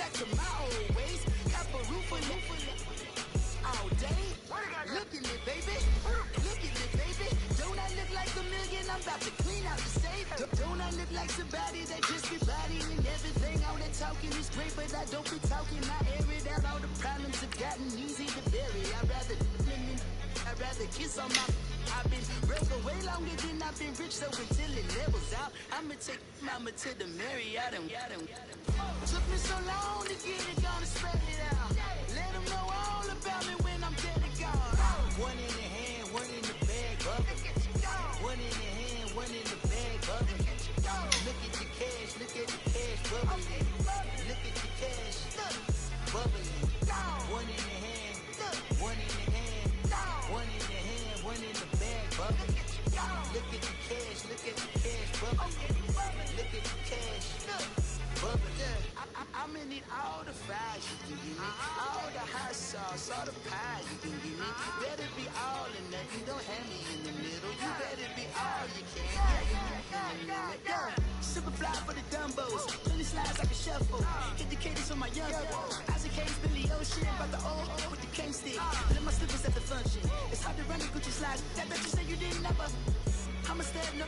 back to my old ways. Got a roof for all day. Look at me, baby. Look at me, baby. Don't I look like a million? I'm about to clean out the safe. Don't I look like somebody that just be bodying everything? All that talking is great, but I don't be talking. I air it out. All the problems have gotten easy to bury. I'd rather kiss on my. I've been broke way longer than I've been rich, so until it levels out, I'ma take mama to the Marriott and took me so long to get it, gonna spread it out. Let them know all about me when I'm dead and gone. One in the hand, one in the bag, bubble. One in the hand, one in the bag, bubble. Look at the cash, bubbling. Look at the cash, bubbling. One in the hand, one in the hand, one in the hand, one in the bag, bubbling. Look at the cash, bubbling. Look at the cash, bubbling. I'ma need all the fries you can give me, all the hot sauce, all the pie you can give me. Better be all or nothing, don't have me in the middle. You better be all you can. Yeah. Super fly for the Dumbos, 20 slides like a shuffle. Hit the cadence on my young Isaac Hayes, Billy Ocean, about the old with the cane stick. Let my slippers at the function. It's hard to run the Gucci slides. That bet you say you didn't never. I'm a step no.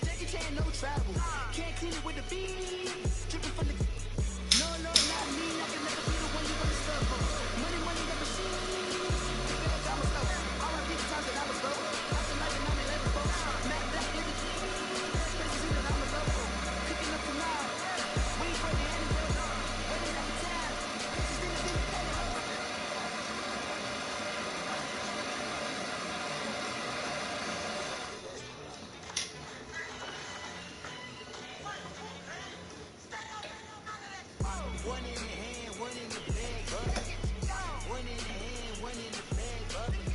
Jackie Chan, no travel. Can't clean it with the beat. Dripping from the. No, not me. I can never be the one you wanna stuff for. Money, never seen. I'm a slow. All I beat the times that I was low. I feel like an 9/11 folks. Matt Black, living places that I'm a low. Cooking up tomorrow. Wait for the antidote. Waiting at the time. Bitches didn't pay. One in the hand, one in the bag, bubbling. One in the hand, one in the bag, bubbling.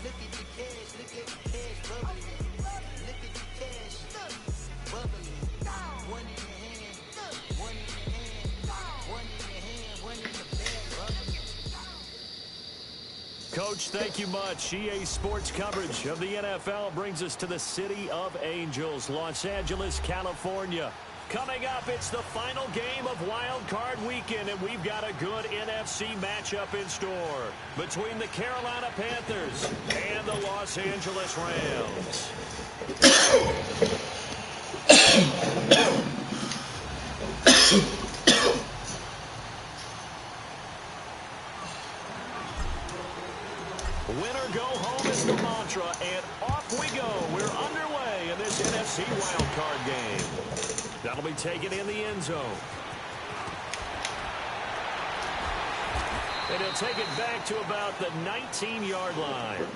Look at the cash, bubbling. Look at the cash, bubbling. One in the hand, one in the hand, one in the hand, one in the bag, bubbling. Coach, thank you much. EA Sports coverage of the NFL brings us to the City of Angels, Los Angeles, California. Coming up, it's the final game of Wildcard weekend, and we've got a good NFC matchup in store between the Carolina Panthers and the Los Angeles Rams. Winner go home is the mantra, and off we go. We're underway in this NFC Wildcard game. That'll be taken in the end zone. And he'll take it back to about the 19-yard line.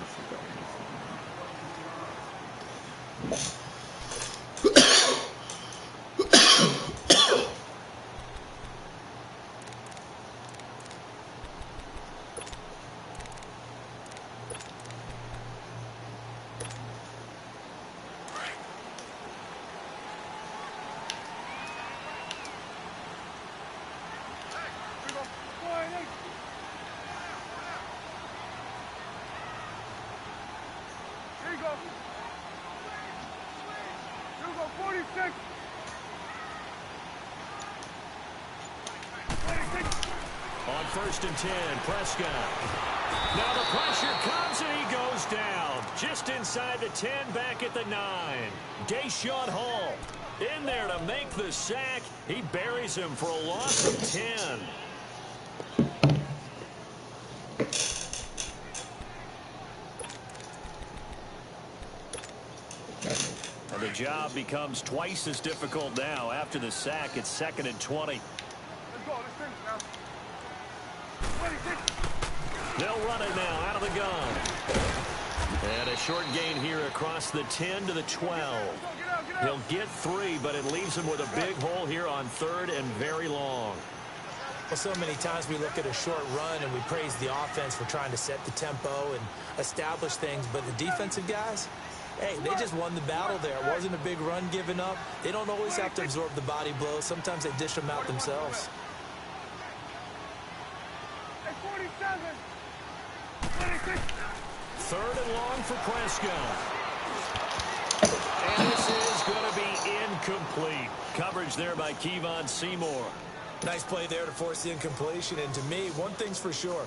On 1st and 10, Prescott. Now the pressure comes and he goes down. Just inside the 10, back at the 9. Deshaun Hall in there to make the sack. He buries him for a loss of 10. And the job becomes twice as difficult now. After the sack, it's 2nd and 20. Let's go. Let's finish now. They'll run it now out of the gun. And a short gain here across the 10 to the 12. He'll get 3, but it leaves him with a big hole here on 3rd and very long. Well, so many times we look at a short run and we praise the offense for trying to set the tempo and establish things, but the defensive guys, hey, they just won the battle there. It wasn't a big run given up. They don't always have to absorb the body blows. Sometimes they dish them out themselves. 3rd and long for Prescott. And this is going to be incomplete. Coverage there by Kevon Seymour. Nice play there to force the incompletion. And to me, one thing's for sure.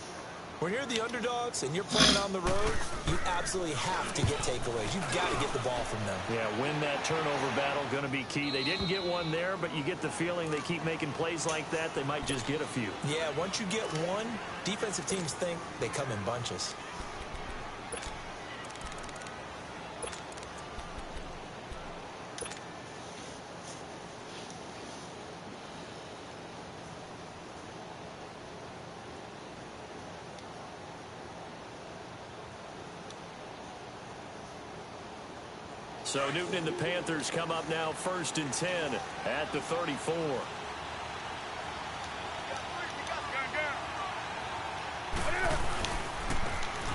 When you're the underdogs and you're playing on the road, you absolutely have to get takeaways. You've got to get the ball from them. Yeah, win that turnover battle, going to be key. They didn't get one there, but you get the feeling they keep making plays like that, they might just get a few. Yeah, once you get one, defensive teams think they come in bunches. So Newton and the Panthers come up now 1st and 10 at the 34.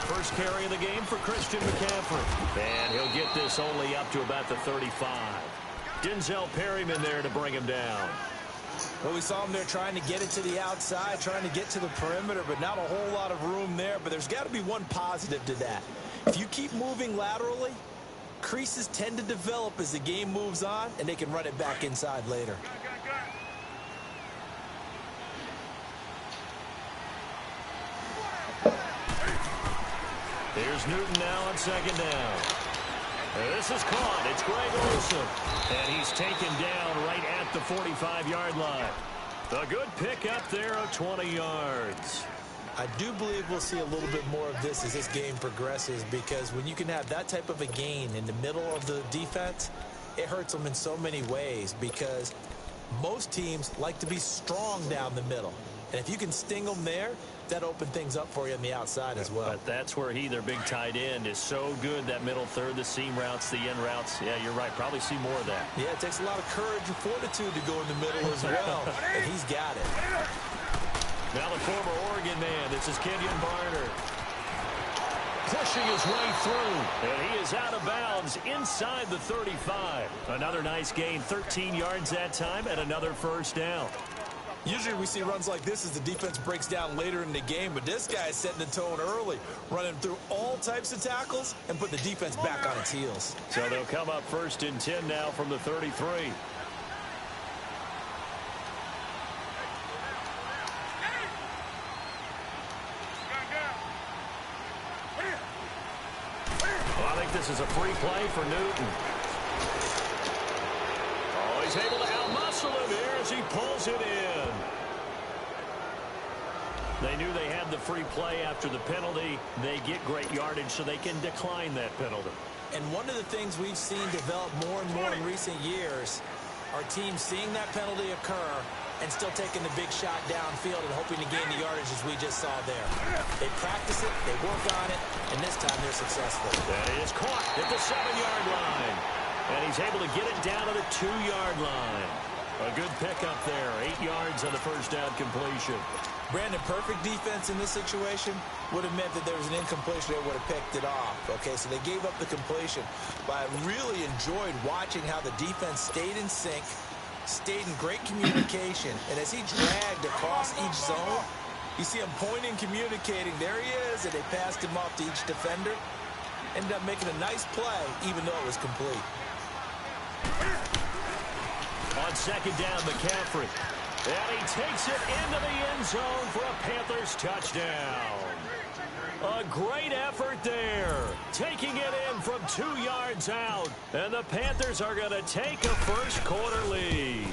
First carry of the game for Christian McCaffrey. And he'll get this only up to about the 35. Denzel Perryman there to bring him down. Well, we saw him there trying to get it to the outside, trying to get to the perimeter, but not a whole lot of room there. But there's got to be one positive to that. If you keep moving laterally, creases tend to develop as the game moves on, and they can run it back inside later. Here's Newton now on 2nd down. This is caught. It's Greg Olsen. And he's taken down right at the 45-yard line. A good pickup there of 20 yards. I do believe we'll see a little bit more of this as this game progresses, because when you can have that type of a gain in the middle of the defense, it hurts them in so many ways, because most teams like to be strong down the middle. And if you can sting them there, that opens things up for you on the outside as well. But that's where their big tight end, is so good, that middle third, the seam routes, the end routes. Yeah, you're right. Probably see more of that. Yeah, it takes a lot of courage and fortitude to go in the middle as well, and he's got it. Now the former Oregon man, this is Kenyon Barner. Pushing his way through, and he is out of bounds inside the 35. Another nice gain, 13 yards that time, and another first down. Usually we see runs like this as the defense breaks down later in the game, but this guy is setting the tone early, running through all types of tackles and put the defense back on its heels. So they'll come up 1st and 10 now from the 33. This is a free play for Newton. Oh, he's able to outmuscle him here as he pulls it in. They knew they had the free play after the penalty. They get great yardage, so they can decline that penalty. And one of the things we've seen develop more and more in recent years are teams seeing that penalty occur and still taking the big shot downfield and hoping to gain the yardage, as we just saw there. They practice it, they work on it, and this time they're successful. That is caught at the 7-yard line. And he's able to get it down to the 2-yard line. A good pickup there, 8 yards on the first down completion. Brandon, perfect defense in this situation would have meant that there was an incompletion. They would have picked it off. Okay, so they gave up the completion. But I really enjoyed watching how the defense stayed in sync, stayed in great communication, and as he dragged across each zone, you see him pointing, communicating. There he is, and they passed him off to each defender. Ended up making a nice play, even though it was complete. On 2nd down, McCaffrey. And he takes it into the end zone for a Panthers touchdown. A great effort there, taking it in from 2 yards out. And the Panthers are going to take a first quarter lead.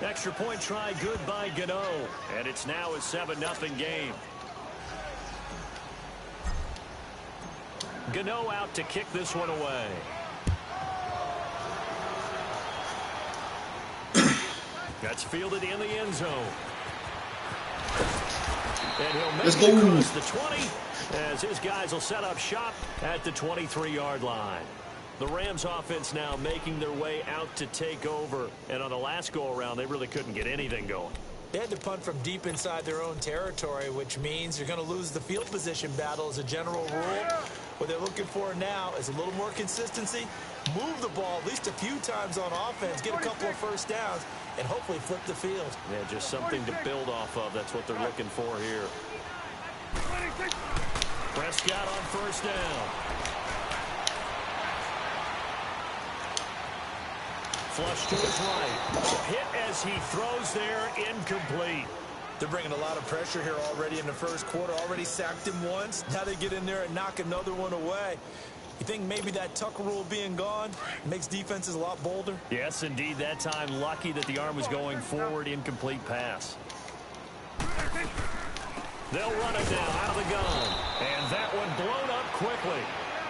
Extra point try good by Gano. And it's now a 7-0 game. Gano out to kick this one away. That's fielded in the end zone. And he'll make it across the 20 as his guys will set up shop at the 23-yard line. The Rams offense now making their way out to take over. And on the last go-around, they really couldn't get anything going. They had to punt from deep inside their own territory, which means you're going to lose the field position battle as a general rule. What they're looking for now is a little more consistency, move the ball at least a few times on offense, get a couple of first downs, and hopefully flip the field. Yeah, just something to build off of. That's what they're looking for here. Prescott on first down. Flush to his right. Hit as he throws there, incomplete. They're bringing a lot of pressure here already in the first quarter. Already sacked him once. Now they get in there and knock another one away. You think maybe that Tucker rule being gone makes defenses a lot bolder? Yes, indeed. That time, lucky that the arm was going forward. Incomplete pass. They'll run it down out of the gun. And that one blown up quickly,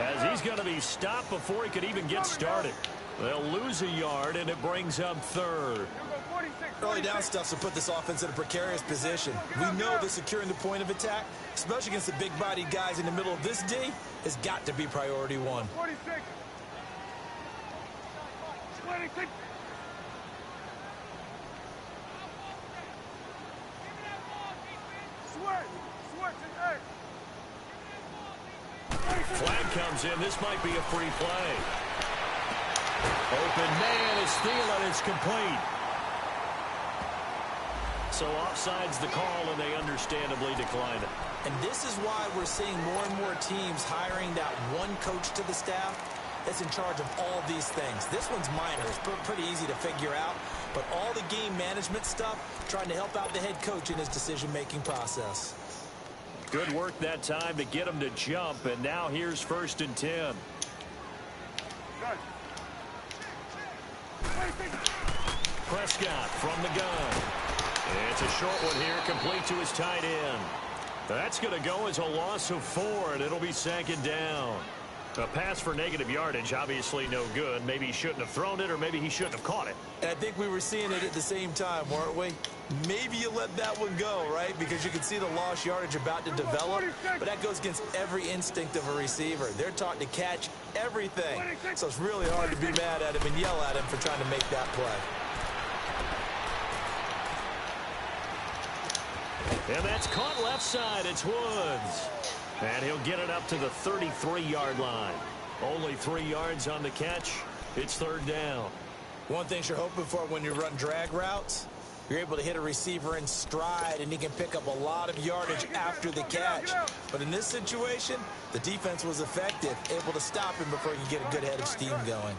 as he's going to be stopped before he could even get started. They'll lose a yard, and it brings up third. Early down stuff to put this offense in a precarious position. We know that securing the point of attack, especially against the big-bodied guys in the middle of this D, has got to be priority one. 46. 26. Flag comes in. This might be a free play. Open man is stealing. It's complete. So offside's the call, and they understandably decline it. And this is why we're seeing more and more teams hiring that one coach to the staff that's in charge of all these things. This one's minor. It's pretty easy to figure out. But all the game management stuff, trying to help out the head coach in his decision-making process. Good work that time to get him to jump, and now here's 1st and 10. Prescott from the gun. It's a short one here, complete to his tight end. That's going to go as a loss of 4, and it'll be 2nd down. A pass for negative yardage, obviously no good. Maybe he shouldn't have thrown it, or maybe he shouldn't have caught it. And I think we were seeing it at the same time, weren't we? Maybe you let that one go, right? Because you can see the lost yardage about to develop. But that goes against every instinct of a receiver. They're taught to catch everything. So it's really hard to be mad at him and yell at him for trying to make that play. And that's caught left side. It's Woods. And he'll get it up to the 33-yard line. Only 3 yards on the catch. It's 3rd down. One thing you're hoping for when you run drag routes, you're able to hit a receiver in stride, and he can pick up a lot of yardage after the catch. But in this situation, the defense was effective, able to stop him before he could get a good head of steam going.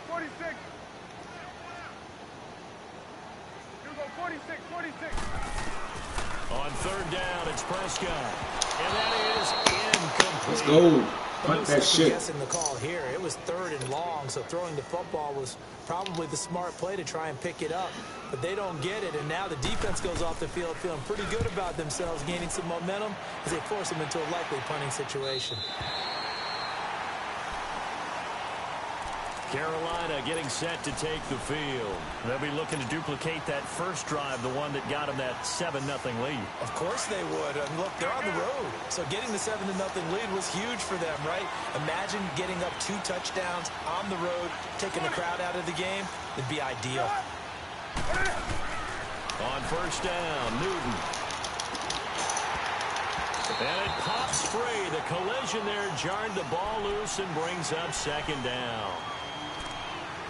46. 46. On 3rd down, it's Prescott. And that is incomplete. Let's go. Punt that shit. Guessing the call here. It was 3rd and long, so throwing the football was probably the smart play to try and pick it up. But they don't get it, and now the defense goes off the field feeling pretty good about themselves, gaining some momentum as they force them into a likely punting situation. Carolina getting set to take the field. They'll be looking to duplicate that first drive, the one that got them that 7-0 lead. Of course they would. And look, they're on the road. So getting the 7-0 lead was huge for them, right? Imagine getting up 2 touchdowns on the road, taking the crowd out of the game. It'd be ideal. On 1st down, Newton. And it pops free. The collision there jarred the ball loose and brings up 2nd down.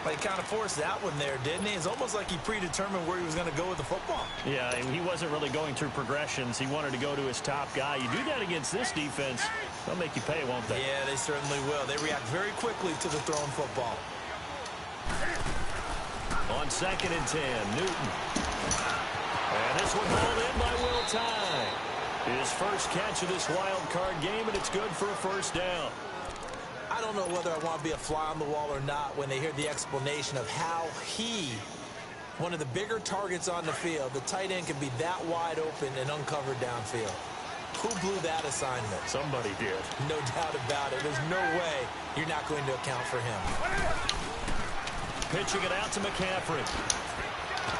But he kind of forced that one there, didn't he? It's almost like he predetermined where he was going to go with the football. Yeah, he wasn't really going through progressions. He wanted to go to his top guy. You do that against this defense, they'll make you pay, won't they? Yeah, they certainly will. They react very quickly to the thrown football. On 2nd and 10, Newton. And this one hauled in by Will Tye. His first catch of this wild card game, and it's good for a 1st down. I don't know whether I want to be a fly on the wall or not when they hear the explanation of how he, one of the bigger targets on the field, the tight end can be that wide open and uncovered downfield. Who blew that assignment? Somebody did. No doubt about it. There's no way you're not going to account for him. Pitching it out to McCaffrey.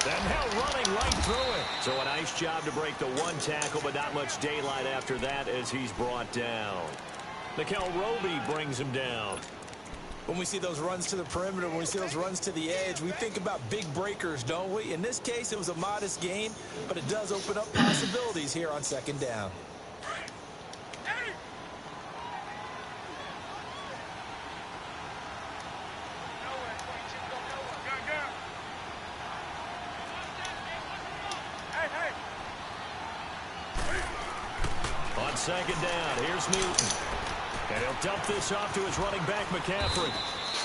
And now running right through it. So a nice job to break the 1 tackle, but not much daylight after that as he's brought down. Nickel Roby brings him down. When we see those runs to the perimeter, when we see those runs to the edge, we think about big breakers, don't we? In this case, it was a modest gain, but it does open up possibilities here on 2nd down. On 2nd down, here's Newton. And he'll dump this off to his running back, McCaffrey.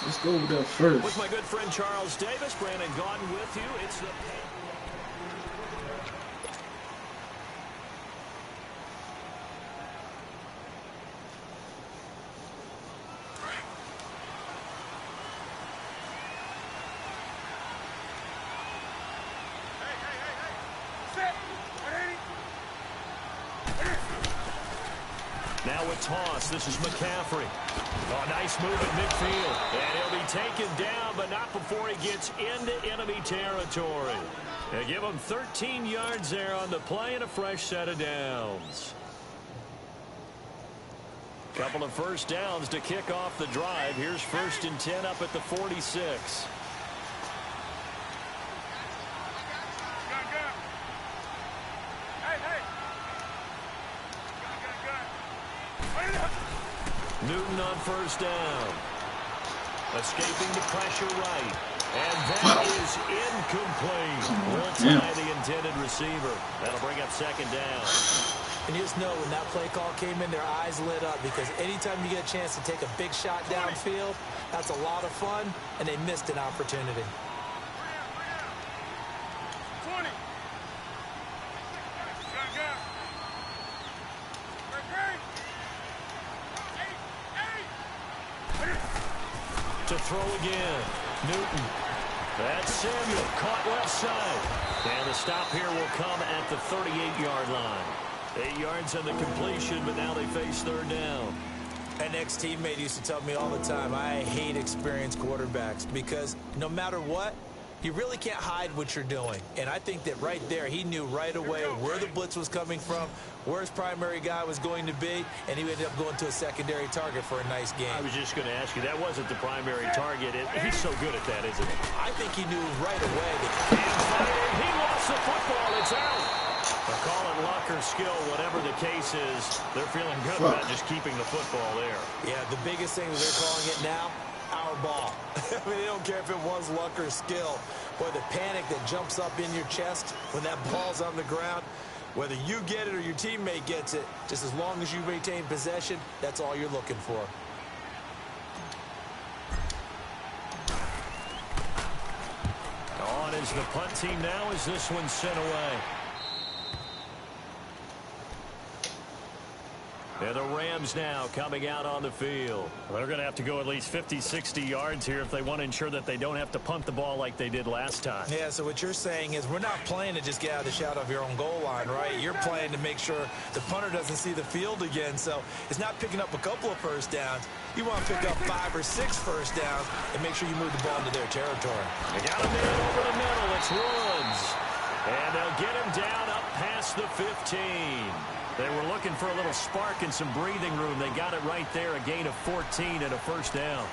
Let's go over there first. With my good friend Charles Davis, Brandon Gaudin with you. It's the... Now a toss. This is McCaffrey. Oh, nice move at midfield. And he'll be taken down, but not before he gets into enemy territory. They give him 13 yards there on the play and a fresh set of downs. Couple of first downs to kick off the drive. Here's 1st and 10 up at the 46. Newton on first down. Escaping the pressure right. And that is incomplete. Will tie the intended receiver. That'll bring up 2nd down. And you just know when that play call came in, their eyes lit up, because anytime you get a chance to take a big shot downfield, that's a lot of fun, and they missed an opportunity. 20. To throw again. Newton. That's Samuel. Caught left side. And the stop here will come at the 38-yard line. 8 yards on the completion, but now they face 3rd down. An ex-teammate used to tell me all the time, I hate experienced quarterbacks, because no matter what, you really can't hide what you're doing. And I think that right there, he knew right away where the blitz was coming from, where his primary guy was going to be, and he ended up going to a secondary target for a nice game. I was just going to ask you, that wasn't the primary target. He's so good at that, isn't he? I think he knew right away that he lost the football. It's out. They'll call it luck or skill, whatever the case is. They're feeling good about just keeping the football there. Yeah, the biggest thing that they're calling it now, our ball. I mean, they don't care if it was luck or skill. Boy, the panic that jumps up in your chest when that ball's on the ground, whether you get it or your teammate gets it, just as long as you maintain possession, that's all you're looking for. On is the punt team now as this one's sent away. And the Rams now coming out on the field. Well, they're going to have to go at least 50, 60 yards here if they want to ensure that they don't have to punt the ball like they did last time. Yeah, so what you're saying is we're not playing to just get out of the shadow of your own goal line, right? You're playing to make sure the punter doesn't see the field again. So it's not picking up a couple of first downs. You want to pick up 5 or 6 first downs and make sure you move the ball into their territory. They got a man over the middle. It's Woods. And they'll get him down up past the 15. They were looking for a little spark and some breathing room. They got it right there, a gain of 14 and a first down.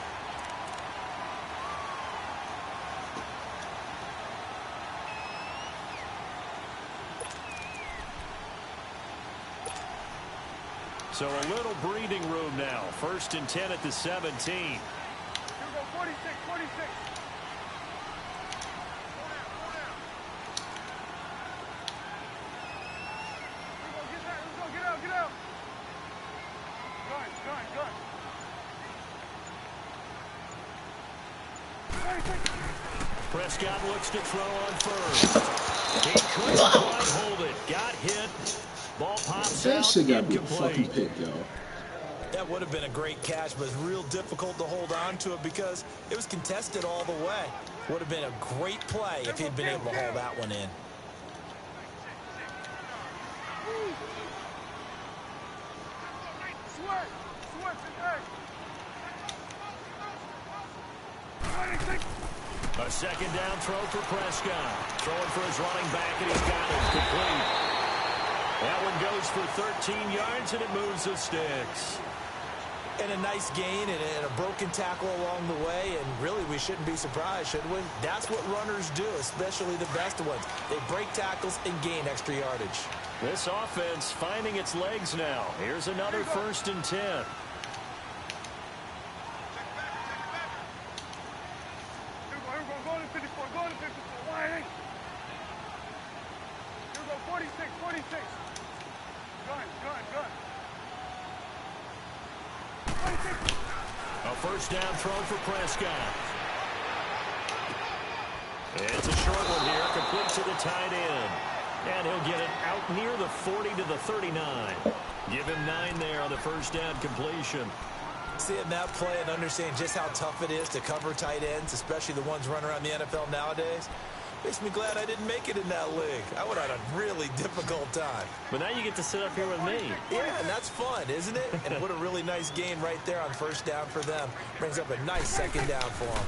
So a little breathing room now. 1st and 10 at the 17. Here we go, 46, 46. Get out. Gun. Prescott looks to throw on first. He couldn't quite hold it. Got hit. Ball pops out. That shit got to be a fucking pick, yo. That would have been a great catch, but it's real difficult to hold on to it because it was contested all the way. Would have been a great play if he'd been able to hold that one in. A 2nd down throw for Prescott. Throwing for his running back, and he's got it. Complete. That one goes for 13 yards, and it moves the sticks. And a nice gain and a broken tackle along the way, and really we shouldn't be surprised, should we? That's what runners do, especially the best ones. They break tackles and gain extra yardage. This offense finding its legs now. Here's another 1st and 10. first down throw for Prescott. It's a short one here, complete to the tight end. And he'll get it out near the 40 to the 39. Give him 9 there on the first down completion. Seeing that play and understanding just how tough it is to cover tight ends, especially the ones running around the NFL nowadays, makes me glad I didn't make it in that league. I would have had a really difficult time. But now you get to sit up here with me. Yeah, and that's fun, isn't it? And what a really nice game right there on first down for them. Brings up a nice second down for them.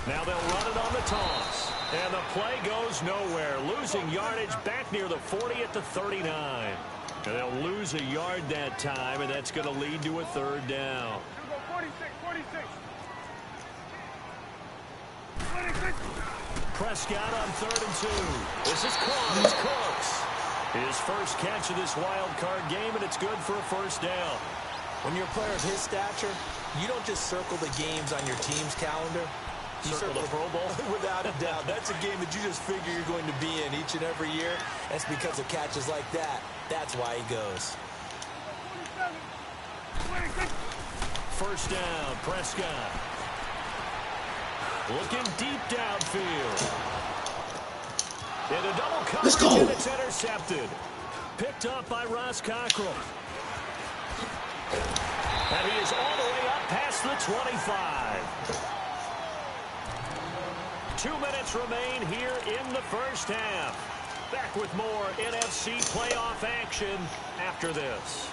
Now they'll run it on the toss. And the play goes nowhere. Losing yardage back near the 40 at the 39. And they'll lose a yard that time, and that's going to lead to a third down. 46. Prescott on 3rd and 2. This is caught. It's Cooks. His first catch of this wild card game, and it's good for a first down. When you're a player of his stature, you don't just circle the games on your team's calendar. You circle the Pro Bowl? Without a doubt. That's a game that you just figure you're going to be in each and every year. That's because of catches like that. That's why he goes. First down, Prescott. Looking deep downfield. In a double coverage, and it's intercepted. Picked up by Ross Cockrell. And he is all the way up past the 25. 2 minutes remain here in the first half. Back with more NFC playoff action after this.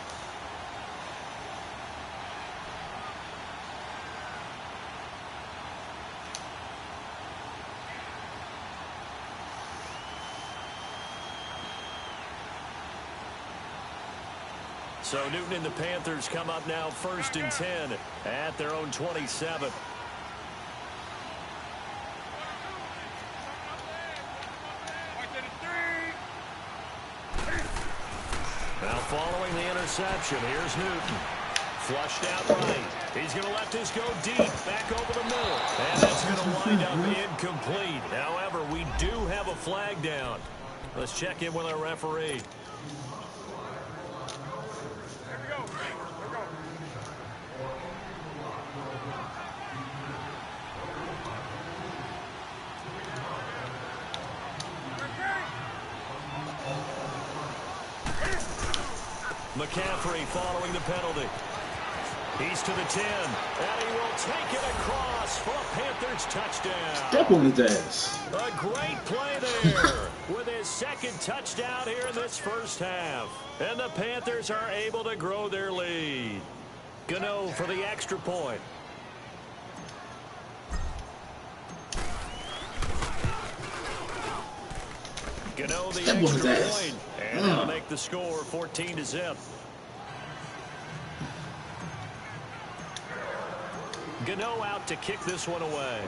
So Newton and the Panthers come up now 1st and 10 at their own 27. Now following the interception, here's Newton. Flushed out right. He's going to let this go deep, back over the middle. And that's going to wind up incomplete. However, we do have a flag down. Let's check in with our referee. McCaffrey following the penalty. He's to the 10, and he will take it across for a Panthers touchdown. Step on his ass. A great play there with his second touchdown here in this first half. And the Panthers are able to grow their lead. Gano for the extra point. Gano the extra point. And that'll make the score 14-0. Gano out to kick this one away.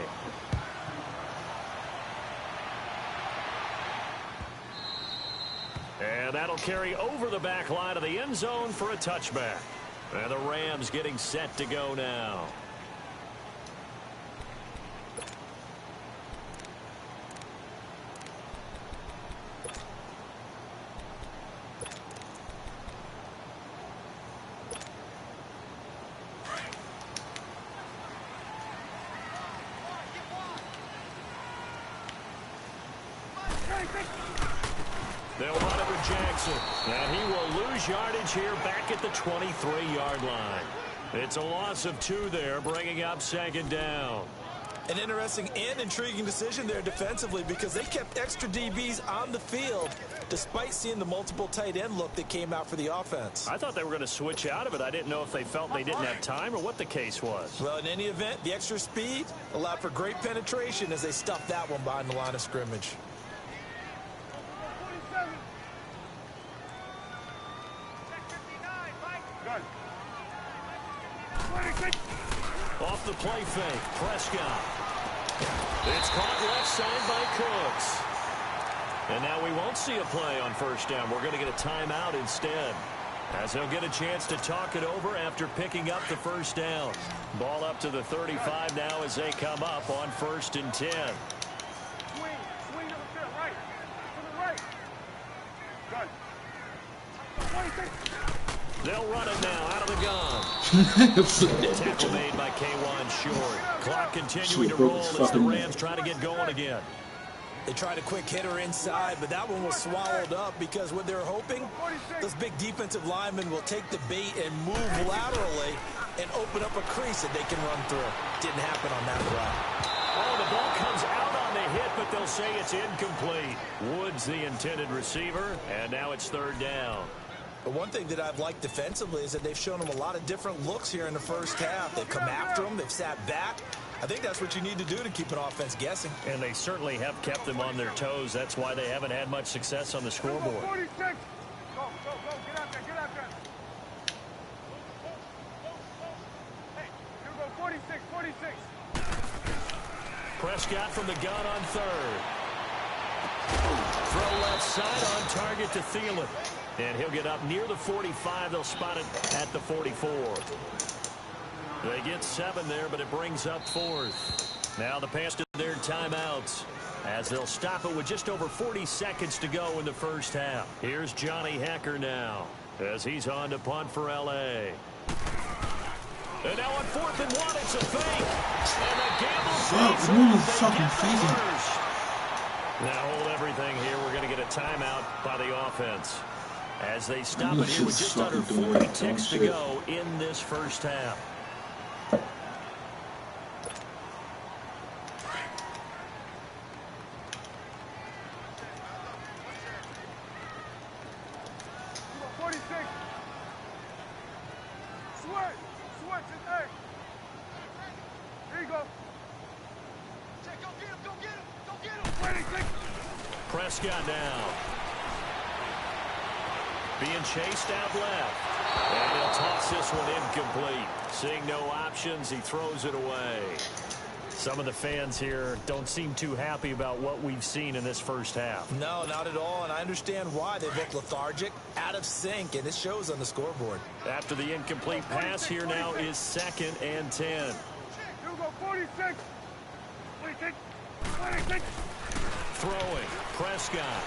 And that'll carry over the back line of the end zone for a touchback. And the Rams getting set to go now. They'll run it with Jackson. And he will lose yardage here back at the 23-yard line. It's a loss of 2 there, bringing up 2nd down. An interesting and intriguing decision there defensively because they kept extra DBs on the field despite seeing the multiple tight end look that came out for the offense. I thought they were going to switch out of it. I didn't know if they felt they didn't have time or what the case was. Well, in any event, the extra speed allowed for great penetration as they stuffed that one behind the line of scrimmage. Off the play fake, Prescott. It's caught left side by Cooks. And now we won't see a play on first down. We're going to get a timeout instead, as they'll get a chance to talk it over after picking up the first down. Ball up to the 35 now as they come up on 1st and 10. Swing to the field, right. To the right. Gun. They'll run it now out of the gun. Tackle made by K1 short. Clock continuing to roll as the Rams try to get going again. They tried a quick hitter inside, but that one was swallowed up because what they're hoping, those big defensive linemen will take the bait and move laterally and open up a crease that they can run through. Didn't happen on that route. Oh, the ball comes out on the hit, but they'll say it's incomplete. Woods the intended receiver, and now it's third down. But one thing that I've liked defensively is that they've shown them a lot of different looks here in the first half. They've come after them. They've sat back. I think that's what you need to do to keep an offense guessing. And they certainly have kept them on their toes. That's why they haven't had much success on the scoreboard. 46. Go, go, go. Get out there, get out there. Hey, you go 46, 46. Prescott from the gun on third. Throw left side on target to Thielen. And he'll get up near the 45. They'll spot it at the 44. They get 7 there, but it brings up fourth. Now the pass to their timeouts as they'll stop it with just over 40 seconds to go in the first half. Here's Johnny Hacker now as he's on to punt for L.A. And now on 4th and 1, it's a fake. And the gamble pays off. Now hold everything here. We're going to get a timeout by the offense as they stop it here with just under 40 ticks to go in this first half. Prescott now. Being chased out left. And he'll toss this one incomplete. Seeing no options, he throws it away. Some of the fans here don't seem too happy about what we've seen in this first half. No, not at all, and I understand why. They look lethargic, out of sync, and it shows on the scoreboard. After the incomplete pass, here now is 2nd and 10. You go 46. 46. 46. Throwing, Prescott.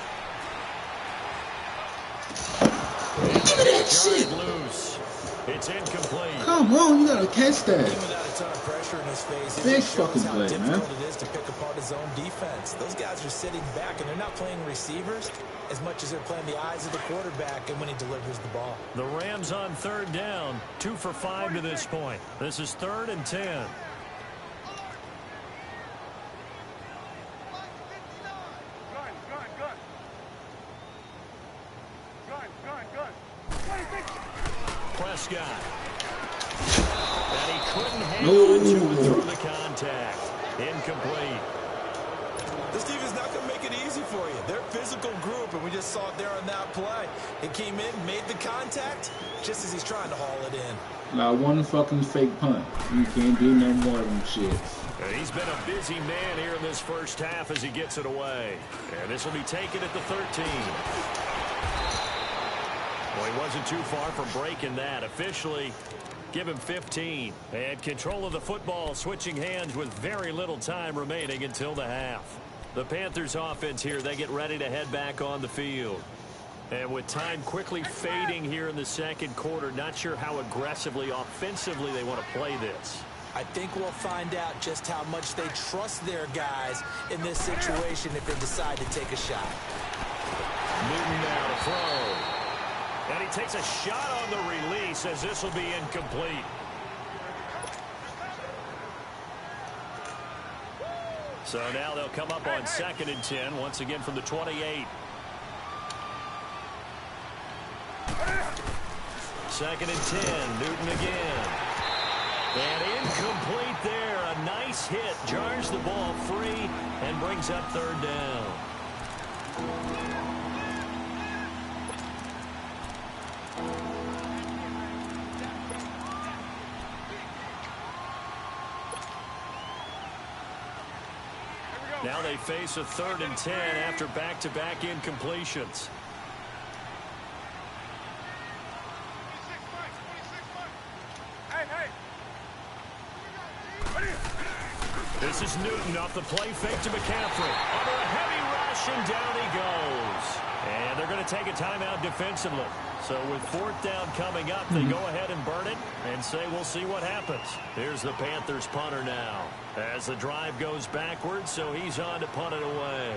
Look at that shit. Loose. It's incomplete. Come on, you gotta catch that. Even without a ton of pressure in his face, it Big just shows fucking how play, difficult man. it is to pick apart his own defense. Those guys are sitting back, and they're not playing receivers as much as they're playing the eyes of the quarterback and when he delivers the ball. The Rams on 3rd down, 2 for 5 to this point. This is 3rd and 10. Prescott. And he couldn't hang on to it through the contact. Incomplete. This team is not going to make it easy for you. They're a physical group, and we just saw it there on that play. It came in, made the contact, just as he's trying to haul it in. Like one fucking fake punt. You can't do no more of them shit. And he's been a busy man here in this first half as he gets it away. And this will be taken at the 13. Well, he wasn't too far from breaking that. Officially, give him 15. And control of the football switching hands with very little time remaining until the half. The Panthers offense here, they get ready to head back on the field. And with time quickly fading here in the second quarter, not sure how aggressively, offensively they want to play this. I think we'll find out just how much they trust their guys in this situation if they decide to take a shot. Newton now to throw. And he takes a shot on the release as this will be incomplete. So now they'll come up on 2nd and 10, once again from the 28. 2nd and 10, Newton again. And incomplete there. A nice hit. Jars the ball free and brings up 3rd down. Now they face a 3rd and 10 after back-to-back incompletions. This is Newton off the play fake to McCaffrey. Under a heavy possession. Down he goes. And they're going to take a timeout defensively. So with fourth down coming up, they go ahead and burn it and say we'll see what happens. Here's the Panthers punter now as the drive goes backwards, so he's on to punt it away.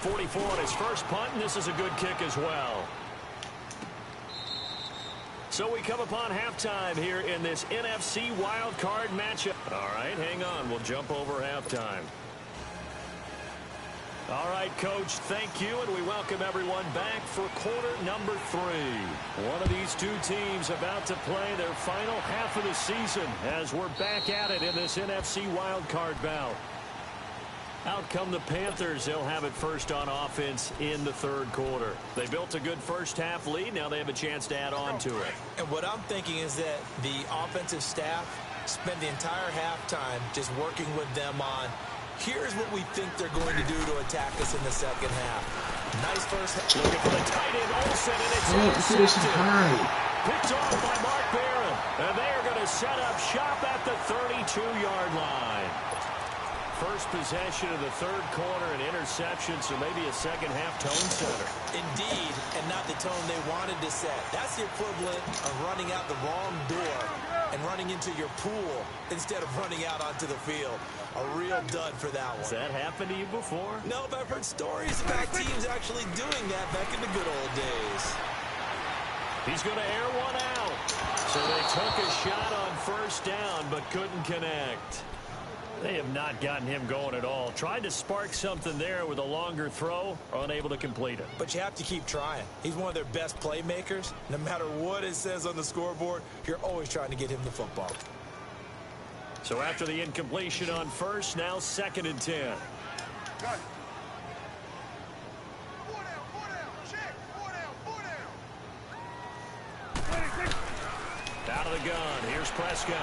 .44 on his first punt, and this is a good kick as well. So we come upon halftime here in this NFC Wildcard matchup. All right, hang on. We'll jump over halftime. All right, Coach, thank you, and we welcome everyone back for quarter number 3. One of these two teams about to play their final half of the season as we're back at it in this NFC Wildcard bout. Out come the Panthers. They'll have it first on offense in the third quarter. They built a good first half lead. Now they have a chance to add on to it. And what I'm thinking is that the offensive staff spent the entire halftime just working with them on, here's what we think they're going to do to attack us in the second half. Nice first half. Looking for the tight end, Olsen, and it's intercepted. Picked off by Mark Barron. And they are going to set up shop at the 32-yard line. First possession of the third quarter, an interception, so maybe a second-half tone setter. Indeed, and not the tone they wanted to set. That's the equivalent of running out the wrong door and running into your pool instead of running out onto the field. A real dud for that one. Has that happened to you before? No, but I've heard stories about teams actually doing that back in the good old days. He's going to air one out. So they took a shot on first down, but couldn't connect. They have not gotten him going at all. Tried to spark something there with a longer throw, unable to complete it. But you have to keep trying. He's one of their best playmakers. No matter what it says on the scoreboard, you're always trying to get him the football. So after the incompletion on first, now 2nd and 10. Got it. Out of the gun. Here's Prescott.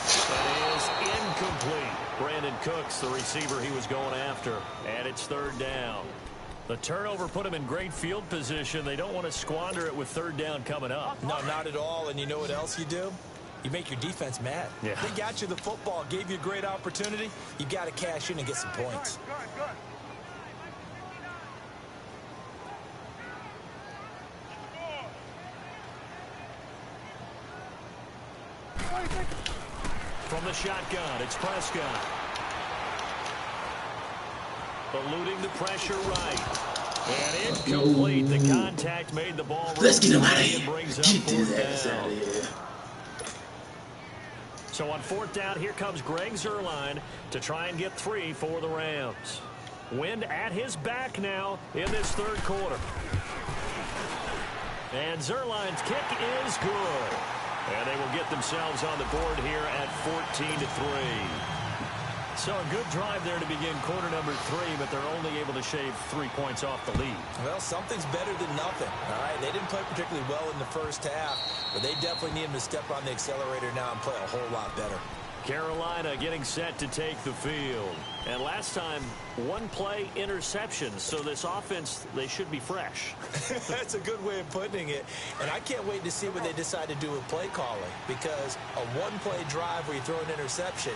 That is incomplete. Brandon Cooks, the receiver he was going after. And it's 3rd down. The turnover put him in great field position. They don't want to squander it with 3rd down coming up. No, not at all. And you know what else you do? You make your defense mad. Yeah. They got you the football, gave you a great opportunity. You got to cash in and get some points. From the shotgun, it's Prescott. Eluding the pressure right. And incomplete. The contact made the ball. Let's get him out of here. Brings up Get his 4th ass down. out of here. So on 4th down, here comes Greg Zuerlein to try and get 3 for the Rams. Wind at his back now in this 3rd quarter. And Zuerlein's kick is good. And they will get themselves on the board here at 14-3. So a good drive there to begin quarter number 3, but they're only able to shave 3 points off the lead. Well, something's better than nothing. All right, they didn't play particularly well in the first half, but they definitely need them to step on the accelerator now and play a whole lot better. Carolina getting set to take the field. And last time, 1-play interceptions. So this offense, they should be fresh. That's a good way of putting it. And I can't wait to see what they decide to do with play calling, because a 1-play drive where you throw an interception,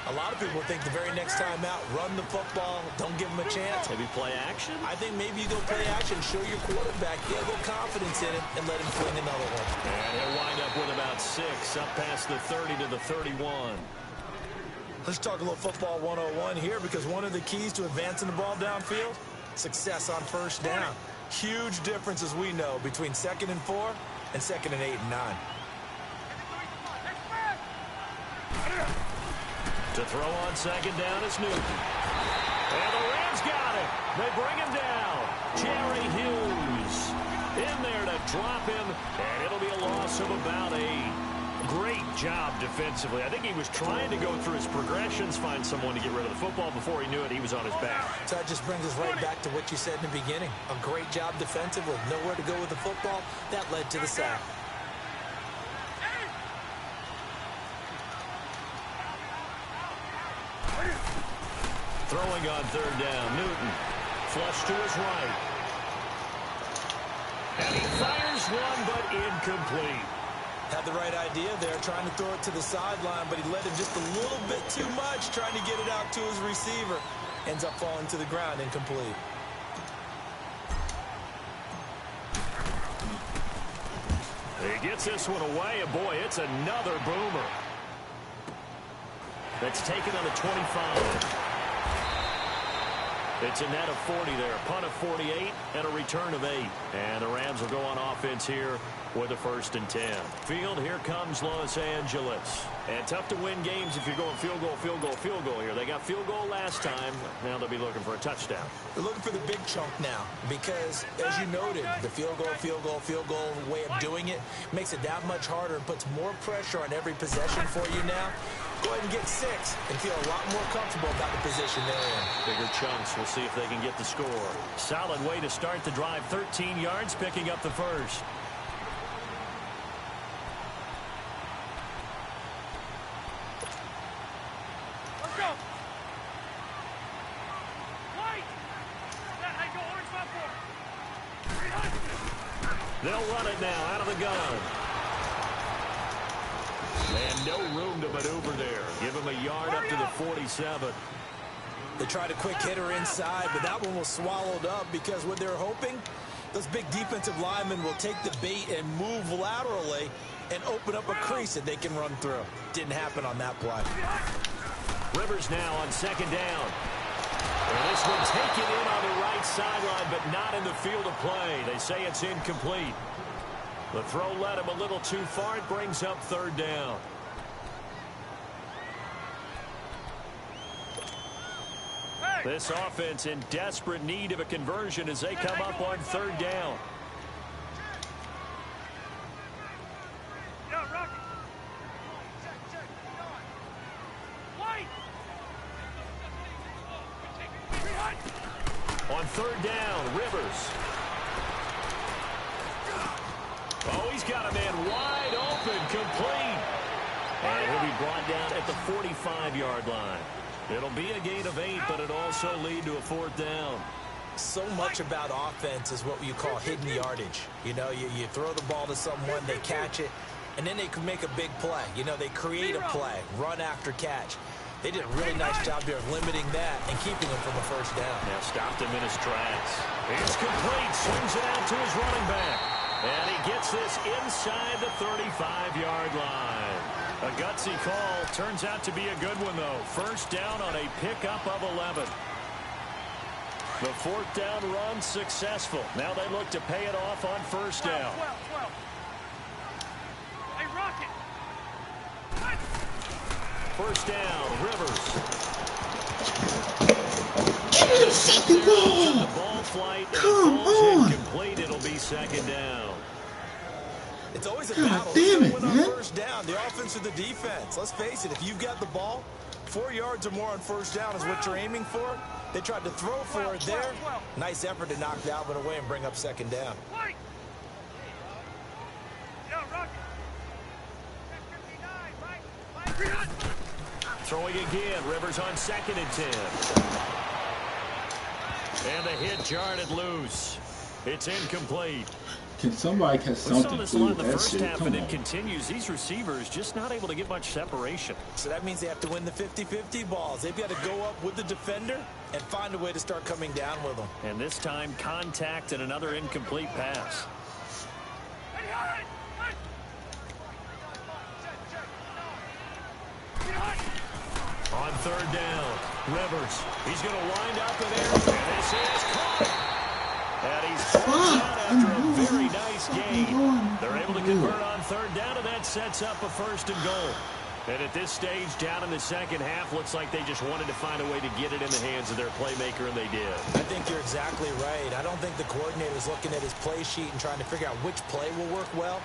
a lot of people think the very next time out, run the football, don't give them a chance. Maybe play action? I think maybe you go play action, show your quarterback, get a little confidence in him, and let him fling another one. And he'll wind up with about 6, up past the 30 to the 31. Let's talk a little football 101 here, because one of the keys to advancing the ball downfield, success on first down. Huge difference, as we know, between 2nd and 4 and 2nd and 8 and 9. To throw on 2nd down is Newton. And the Rams got it. They bring him down. Jerry Hughes in there to drop him. And it'll be a loss of about 8. Great job defensively. I think he was trying to go through his progressions, find someone to get rid of the football. Before he knew it, he was on his back. So that just brings us right back to what you said in the beginning. A great job defensively. Nowhere to go with the football. That led to the sack. Throwing on 3rd down, Newton. Flush to his right. And he fires one, but incomplete. Had the right idea there, trying to throw it to the sideline, but he led him just a little bit too much, trying to get it out to his receiver. Ends up falling to the ground, incomplete. He gets this one away, and boy, it's another boomer. That's taken on the 25. It's a net of 40 there. Punt of 48 and a return of 8. And the Rams will go on offense here with a 1st and 10. Field, here comes Los Angeles. And tough to win games if you're going field goal, field goal, field goal here. They got field goal last time. Now they'll be looking for a touchdown. They're looking for the big chunk now because, as you noted, the field goal way of doing it makes it that much harder and puts more pressure on every possession for you now. Go ahead and get 6 and feel a lot more comfortable about the position they're in. Bigger chunks. We'll see if they can get the score. Solid way to start the drive. 13 yards, picking up the first. Let's go. White. I go orange my 4. They'll run it now out of the gun. And no room to maneuver there. Give him a yard up to the 47. They tried a quick hitter inside, but that one was swallowed up because what they're hoping, those big defensive linemen will take the bait and move laterally and open up a crease that they can run through. Didn't happen on that play. Rivers now on 2nd down. And this one taken in on the right sideline, but not in the field of play. They say it's incomplete. The throw led him a little too far. It brings up 3rd down. This offense in desperate need of a conversion as they come up on 3rd down. On 3rd down, Rivers. Oh, he's got a man wide open, complete. And he'll be brought down at the 45-yard line. It'll be a gain of 8, but it'll also lead to a 4th down. So much about offense is what you call hidden yardage. You know, you throw the ball to someone, they catch it, and then they can make a big play. You know, they create a play, run after catch. They did a really nice job there of limiting that and keeping him from a 1st down. Now stopped him in his tracks. It's complete. Swings it out to his running back. And he gets this inside the 35-yard line. A gutsy call. Turns out to be a good one, though. 1st down on a pickup of 11. The 4th down run successful. Now they look to pay it off on 1st down. 12. Hey, Rocket. 1st down, Rivers. Give me the second ball. The ball flight and Come falls on. incomplete. It'll be 2nd down. It's always a God battle. damn Who's it, gonna win man. on 1st down, the offense or the defense. Let's face it, if you've got the ball, 4 yards or more on 1st down is what you're aiming for. They tried to throw for it there. Nice effort to knock Dalvin away and bring up 2nd down. White. Yeah, Rocket. 59, right? Throwing again. Rivers on 2nd and 10. And the hit jarred it loose. It's incomplete. Can somebody catch We saw something this to a lot in the that first shit? half, Come and on. it continues. These receivers just not able to get much separation. So that means they have to win the 50-50 balls. They've got to go up with the defender and find a way to start coming down with them. And this time, contact and another incomplete pass. On 3rd down, Rivers. He's going to wind up in there. And this is caught. And he's brought out after a very nice gain. They're able to convert on 3rd down, and that sets up a 1st and goal. And at this stage, down in the 2nd half, looks like they just wanted to find a way to get it in the hands of their playmaker, and they did. I think you're exactly right. I don't think the coordinator's looking at his play sheet and trying to figure out which play will work well.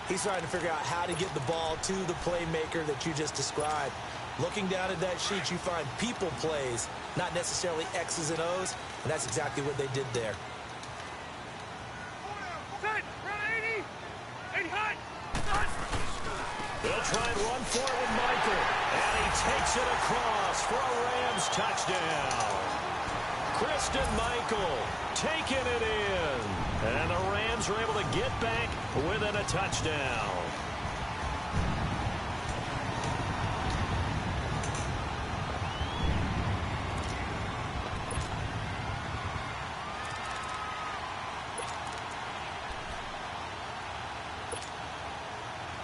He's trying to figure out how to get the ball to the playmaker that you just described. Looking down at that sheet, you find people plays, not necessarily X's and O's, and that's exactly what they did there. They'll try and run for it with Michael. And he takes it across for a Rams touchdown. Christian Michael taking it in. And the Rams are able to get back within a touchdown.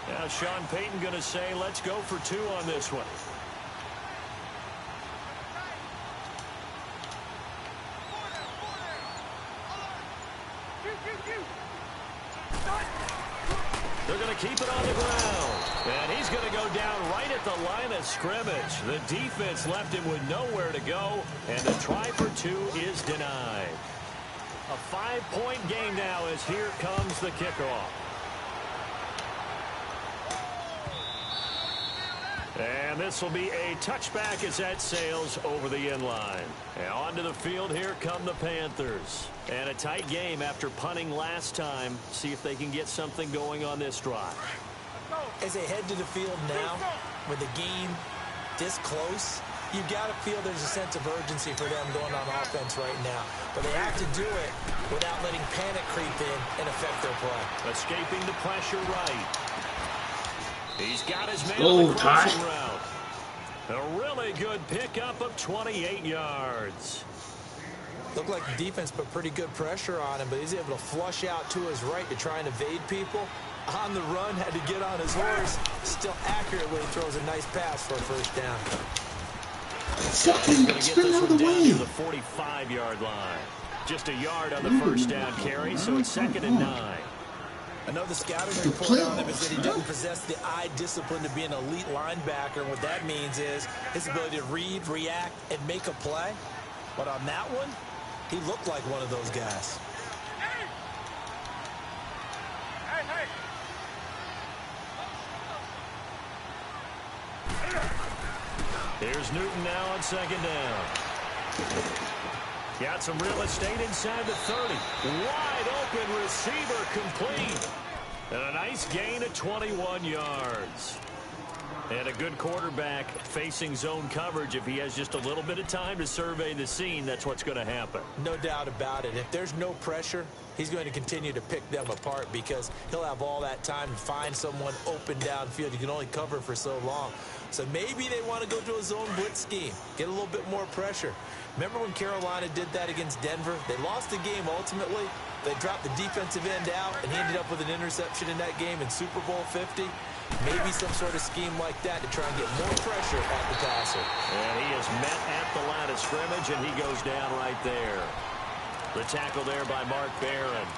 Now Sean Payton going to say, let's go for 2 on this one. They're going to keep it on the ground. And he's going to go down right at the line of scrimmage. The defense left him with nowhere to go, and the try for 2 is denied. A 5-point game now as here comes the kickoff. And this will be a touchback as that sails over the end line. And onto the field, here come the Panthers. And a tight game after punting last time. See if they can get something going on this drive. As they head to the field now, with the game this close, you've got to feel there's a sense of urgency for them going on offense right now. But they have to do it without letting panic creep in and affect their play. Escaping the pressure right. He's got his man on the crossing route. A really good pickup of 28 yards. Looked like the defense put pretty good pressure on him, but he's able to flush out to his right to try and evade people. On the run, had to get on his horse. Still accurately throws a nice pass for a first down. Fucking Going to get this one down to the 45-yard line. Just a yard on the first down carry, so it's 2nd and 9. I know the scouting report on him is that he doesn't possess the eye discipline to be an elite linebacker. And what that means is his ability to read, react, and make a play. But on that one, he looked like one of those guys. Here's Newton now on 2nd down. Got some real estate inside the 30. Wide open receiver complete. And a nice gain of 21 yards. And a good quarterback facing zone coverage. If he has just a little bit of time to survey the scene, that's what's going to happen. No doubt about it. If there's no pressure, he's going to continue to pick them apart because he'll have all that time to find someone open downfield. You can only cover for so long. So maybe they want to go to a zone blitz scheme, get a little bit more pressure. Remember when Carolina did that against Denver? They lost the game ultimately. They dropped the defensive end out, and he ended up with an interception in that game in Super Bowl 50. Maybe some sort of scheme like that to try and get more pressure at the passer. And he is met at the line of scrimmage, and he goes down right there. The tackle there by Mark Barron.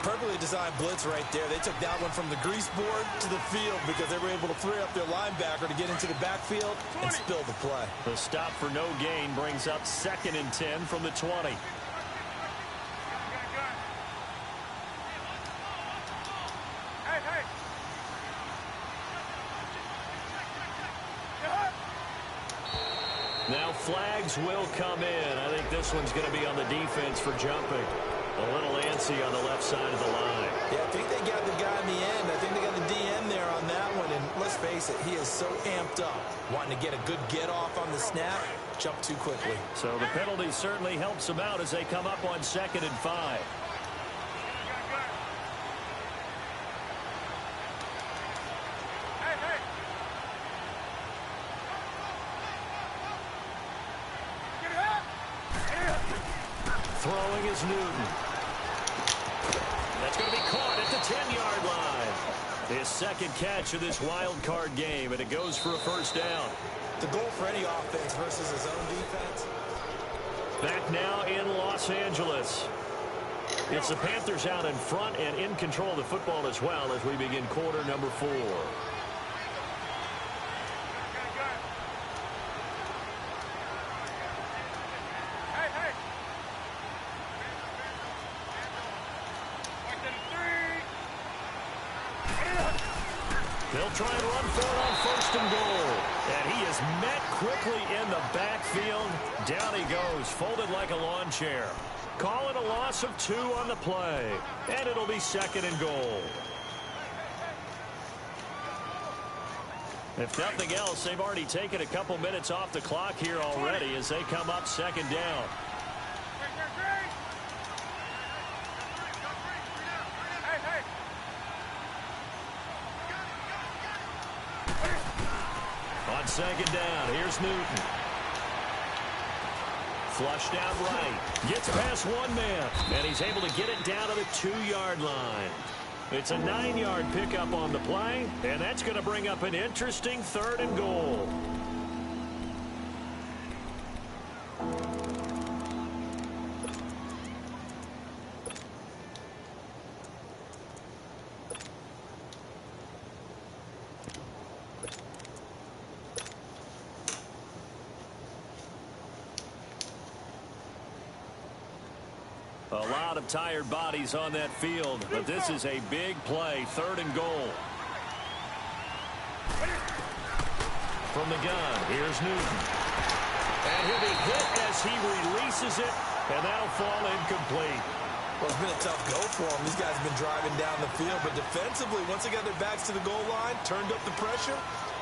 Perfectly designed blitz right there. They took that one from the grease board to the field because they were able to free up their linebacker to get into the backfield and spill the play. The stop for no gain brings up 2nd and 10 from the 20. Now flags will come in. I think this one's going to be on the defense for jumping. A little antsy on the left side of the line. Yeah, I think they got the guy in the end. I think they got the DN there on that one. And let's face it, he is so amped up, wanting to get a good get off on the snap, jump too quickly. So the penalty certainly helps them out as they come up on 2nd and 5. Throwing is Newton. That's going to be caught at the 10-yard line. His 2nd catch of this wild card game, and it goes for a first down. The goal for any offense versus his own defense. Back now in Los Angeles. It's the Panthers out in front and in control of the football as well as we begin quarter number 4. They'll try and run for it on 1st and goal. And he is met quickly in the backfield. Down he goes, folded like a lawn chair. Call it a loss of 2 on the play. And it'll be 2nd and goal. If nothing else, they've already taken a couple minutes off the clock here already as they come up 2nd down. On 2nd down, here's Newton. Flushed out right. Gets past one man. And he's able to get it down to the 2-yard line. It's a 9-yard pickup on the play, and that's going to bring up an interesting 3rd and goal. A lot of tired bodies on that field, but this is a big play, 3rd and goal. From the gun, here's Newton. And he'll be hit as he releases it, and that'll fall incomplete. Well, it's been a tough go for them. These guys have been driving down the field, but defensively, once they got their backs to the goal line, turned up the pressure,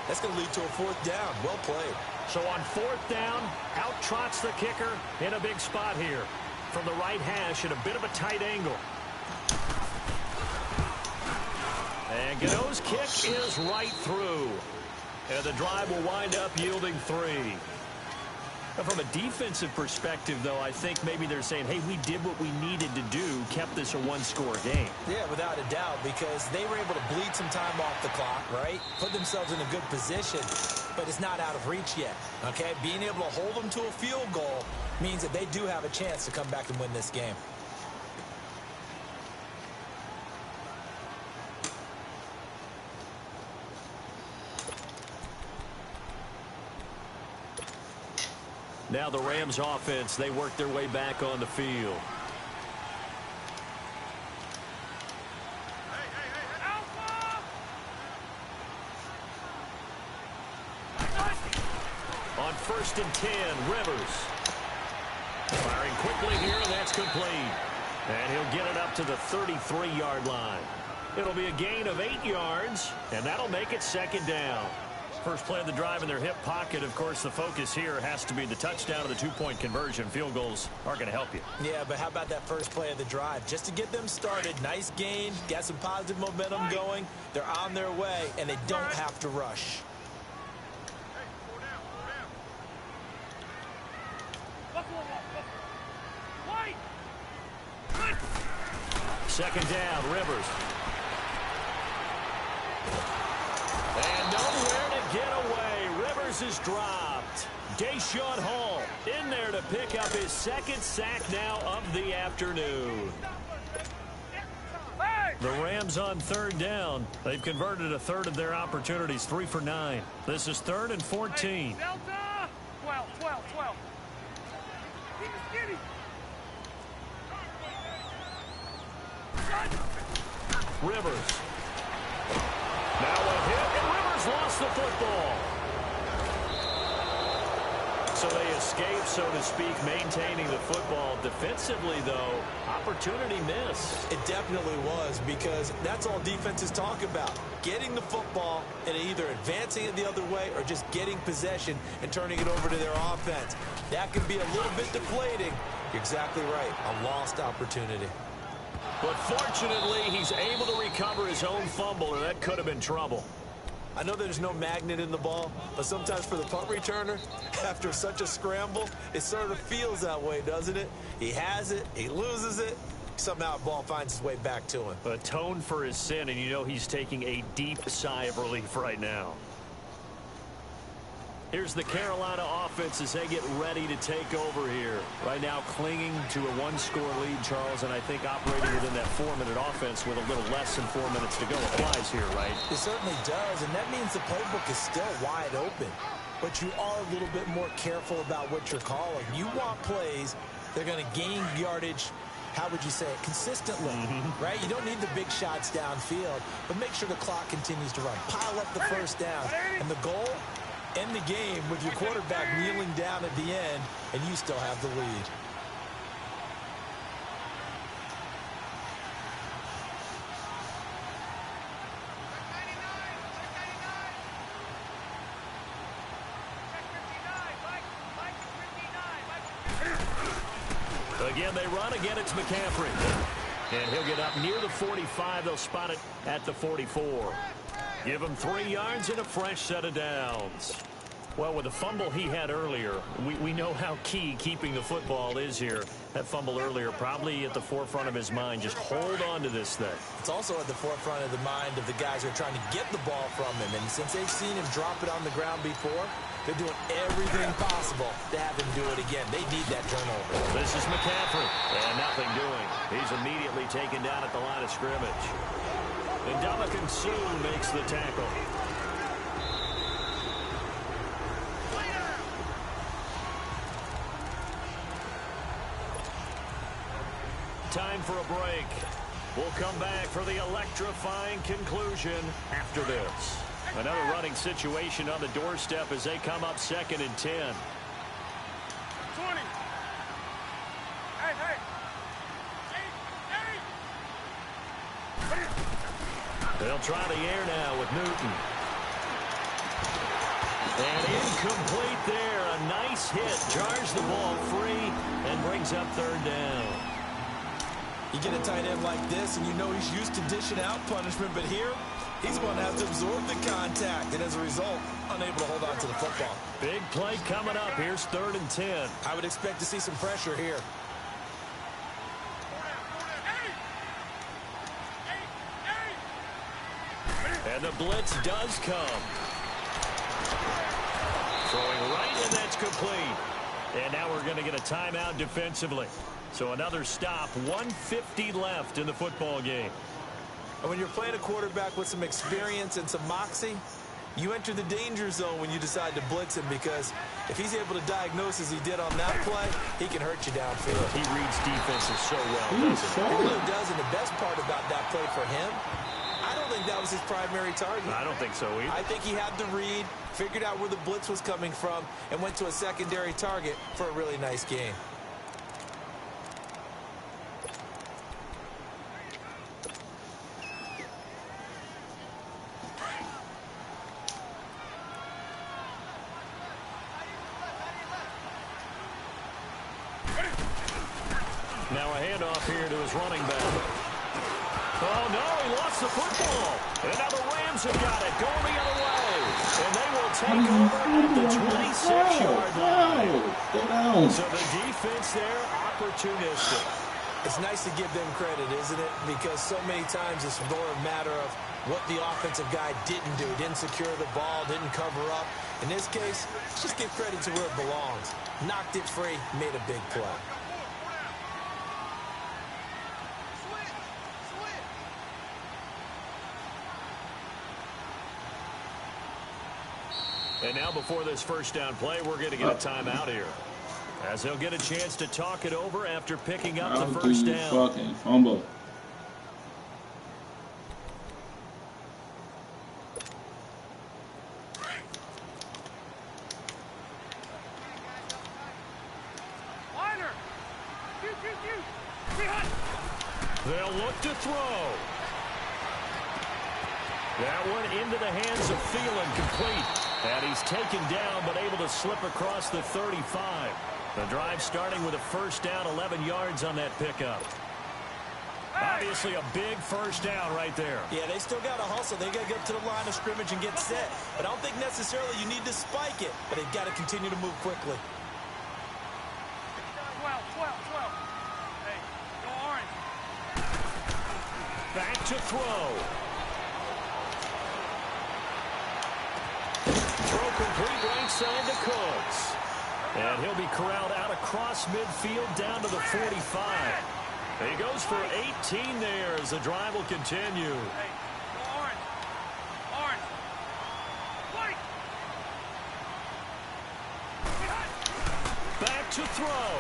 that's going to lead to a 4th down. Well played. So on 4th down, out trots the kicker in a big spot here. From the right hash at a bit of a tight angle. And Gano's kick is right through. And the drive will wind up yielding 3. Now, from a defensive perspective, though, I think maybe they're saying, hey, we did what we needed to do, kept this a 1-score game. Yeah, without a doubt, because they were able to bleed some time off the clock, right? Put themselves in a good position, but it's not out of reach yet, okay? Being able to hold them to a field goal means that they do have a chance to come back and win this game. Now the Rams offense, they work their way back on the field. On 1st and 10, Rivers. Firing quickly here, and that's complete. And he'll get it up to the 33-yard line. It'll be a gain of 8 yards, and that'll make it 2nd down. First play of the drive in their hip pocket. Of course, the focus here has to be the touchdown or the 2-point conversion. Field goals aren't going to help you. Yeah, but how about that first play of the drive? Just to get them started, nice gain, got some positive momentum going. They're on their way, and they don't have to rush. Second down, Rivers. And nowhere to get away. Rivers is dropped. Deshaun Hall in there to pick up his 2nd sack now of the afternoon. The Rams on 3rd down. They've converted a 1/3 of their opportunities, 3 for 9. This is 3rd and 14. Delta! 12. Rivers. Now a hit, and Rivers lost the football. So they escape, so to speak, maintaining the football. Defensively, though, opportunity missed. It definitely was, because that's all defenses talk about. Getting the football and either advancing it the other way or just getting possession and turning it over to their offense. That can be a little bit deflating. You're exactly right. A lost opportunity. But fortunately, he's able to recover his own fumble, and that could have been trouble. I know there's no magnet in the ball, but sometimes for the punt returner, after such a scramble, it sort of feels that way, doesn't it? He has it, he loses it, somehow the ball finds its way back to him. Atone for his sin, and you know he's taking a deep sigh of relief right now. Here's the Carolina offense as they get ready to take over here. Right now clinging to a 1-score lead, Charles, and I think operating within that 4-minute offense with a little less than 4 minutes to go applies here, right? It certainly does, and that means the playbook is still wide open. But you are a little bit more careful about what you're calling. You want plays that are going to gain yardage, how would you say it, consistently, right? You don't need the big shots downfield, but make sure the clock continues to run. Pile up the 1st down, and the goal, end the game with your quarterback kneeling down at the end, and you still have the lead. Again, they run. Again, it's McCaffrey. And he'll get up near the 45. They'll spot it at the 44. Give him 3 yards and a fresh set of downs. Well, with the fumble he had earlier, we know how key keeping the football is here. That fumble earlier probably at the forefront of his mind. Just hold on to this thing. It's also at the forefront of the mind of the guys who are trying to get the ball from him. And since they've seen him drop it on the ground before, they're doing everything possible to have him do it again. They need that turnover. This is McCaffrey. And nothing doing. He's immediately taken down at the line of scrimmage. And Ndamukong Suh makes the tackle. Time for a break. We'll come back for the electrifying conclusion after this. Another running situation on the doorstep as they come up 2nd and 10. 20. Hey. They'll try the air now with Newton. And incomplete there. A nice hit. Jars the ball free and brings up 3rd down. You get a tight end like this, and you know he's used to dishing out punishment, but here, he's going to have to absorb the contact, and as a result, unable to hold on to the football. Big play coming up. Here's 3rd and 10. I would expect to see some pressure here. And the blitz does come. Throwing right, and that's complete. And now we're going to get a timeout defensively. So another stop, 1:50 left in the football game. And when you're playing a quarterback with some experience and some moxie, you enter the danger zone when you decide to blitz him, because if he's able to diagnose as he did on that play, he can hurt you downfield. He reads defenses so well, doesn't he? He really does, and the best part about that play for him, I don't think that was his primary target. I don't think so either. I think he had the read, figured out where the blitz was coming from, and went to a secondary target for a really nice game. Now a handoff here to his running back. Oh, no, he lost the football. And now the Rams have got it, going the other way. And they will take over at the 26-yard line. So the defense there, opportunistic. It's nice to give them credit, isn't it? Because so many times it's more a matter of what the offensive guy didn't do. Didn't secure the ball, didn't cover up. In this case, just give credit to where it belongs. Knocked it free, made a big play. And now before this first down play, we're going to get a timeout here, as they'll get a chance to talk it over after picking up the first down. Fucking fumble. They'll look to throw. That one into the hands of Thielen, complete. And he's taken down, but able to slip across the 35. The drive starting with a first down, 11 yards on that pickup. Obviously a big first down right there. Yeah, they still got to hustle. They got to get to the line of scrimmage and get set. But I don't think necessarily you need to spike it, but they've got to continue to move quickly. 12. Hey, go orange. Back to throw. Throw complete right side to Cooks. And he'll be corralled out across midfield down to the 45. He goes for 18 there as the drive will continue. Hey, go orange. White. Back to throw.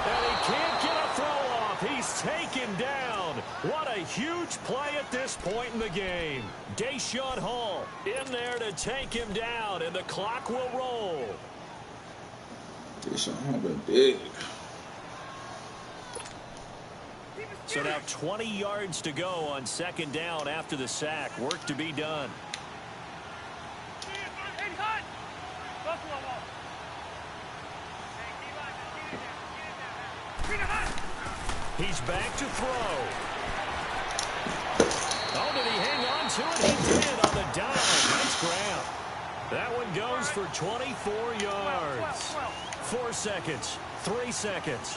And he can't get a throw off. He's taken down. What a huge play at this point in the game. Deshaun Hall in there to take him down, and the clock will roll. Deshaun Hall been big. So now 20 yards to go on second down after the sack. Work to be done. He's back to throw. Oh, did he hang on to it? He did on the dive. Nice grab. That one goes for 24 yards. 4 seconds. 3 seconds.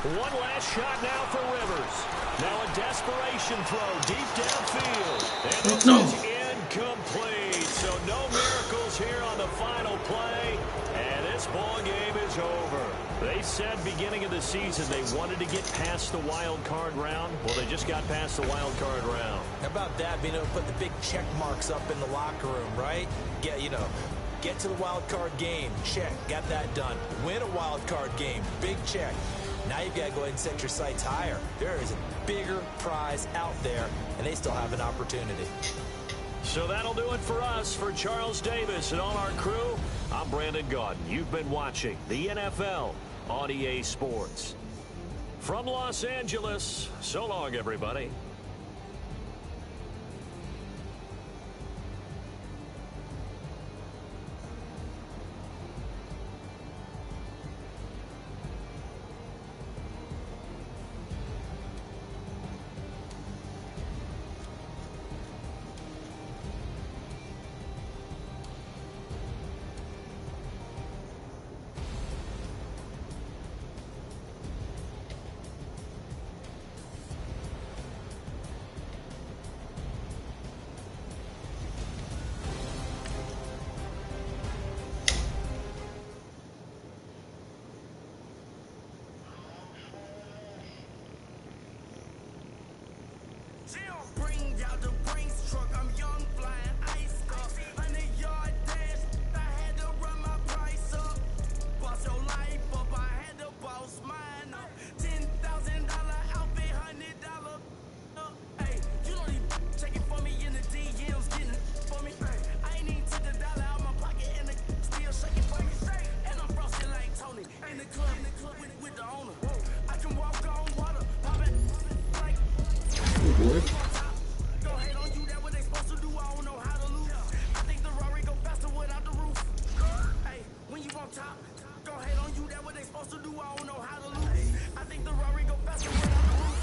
One last shot now for Rivers. Now a desperation throw deep downfield. And this is incomplete. So no miracles here on the final play. And this ball game is over. They said beginning of the season they wanted to get past the wild card round. Well, they just got past the wild card round. How about that? Being able to put the big check marks up in the locker room, right? Get to the wild card game. Check. Got that done. Win a wild card game. Big check. Now you've got to go ahead and set your sights higher. There is a bigger prize out there, and they still have an opportunity. So that'll do it for us. For Charles Davis and all our crew, I'm Brandon Gaudin. You've been watching the NFL on EA Sports. From Los Angeles, so long, everybody. Bring out the Brinks truck, I'm young, flying ice up. 100-yard dash, I had to run my price up. Boss your life up, I had to boss mine up. $10,000 outfit, $100 up. Hey, you don't even check it for me in the DMs, getting for me. I ain't even took the dollar out my pocket and the still shaking for me. And I'm frosted like Tony in the club with the owner. I can walk on water, pop it like. Go ahead on you, that what they supposed to do, I don't know how to lose. I think the Rari go faster without the roof. Hey, when you on top, go ahead on you, that what they supposed to do, I don't know how to lose. I think the Rari go faster without the roof.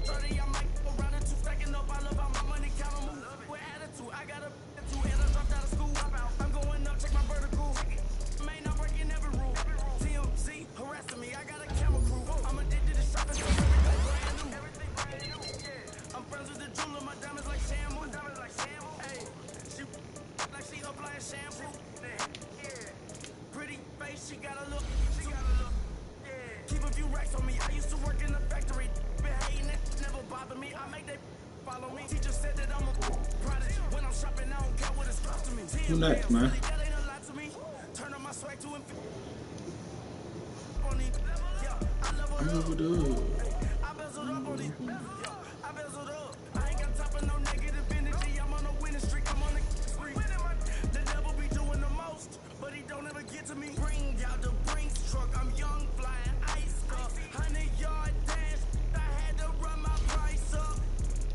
30, I might go around the two, stacking up, I love how my money count on move. With attitude, I got a attitude, and I dropped out of school. I'm going up, check my vertical. May not breaking every rule. TMZ harassing me, I got a camera crew. I'm addicted to shopping, so everything brand new. I'm friends with the jeweler, my diamonds like shampoo. Hey, she like she applying shampoo. Pretty face, she got a look. Keep a few racks on me. I used to work in the factory. Been hating it, never bother me. I make they follow me. Teacher said that I'm a prodigy. When I'm shopping, I don't care what it's costing me. Who next, man? That ain't a lot to me. Turn on my swag to infinity. I leveled up. I bezeled up on it. I bezeled up. I ain't got time for no negative energy. I'm on a winning streak. I'm on a streak. The devil be doing the most, but he don't ever get to me. Bring out the Brinks truck. I'm young, flying ice up. 100-yard dash. I had to run my price up.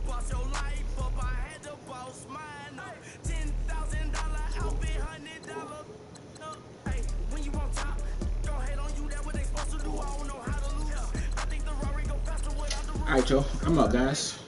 Boss your life up. I had to boss mine up. $10,000 outfit, $100 up. Hey, when you on top, go ahead on you. That what they supposed to do. I don't know how to lose. I think the Rari go faster without the roof. Alright, y'all. I'm out, guys.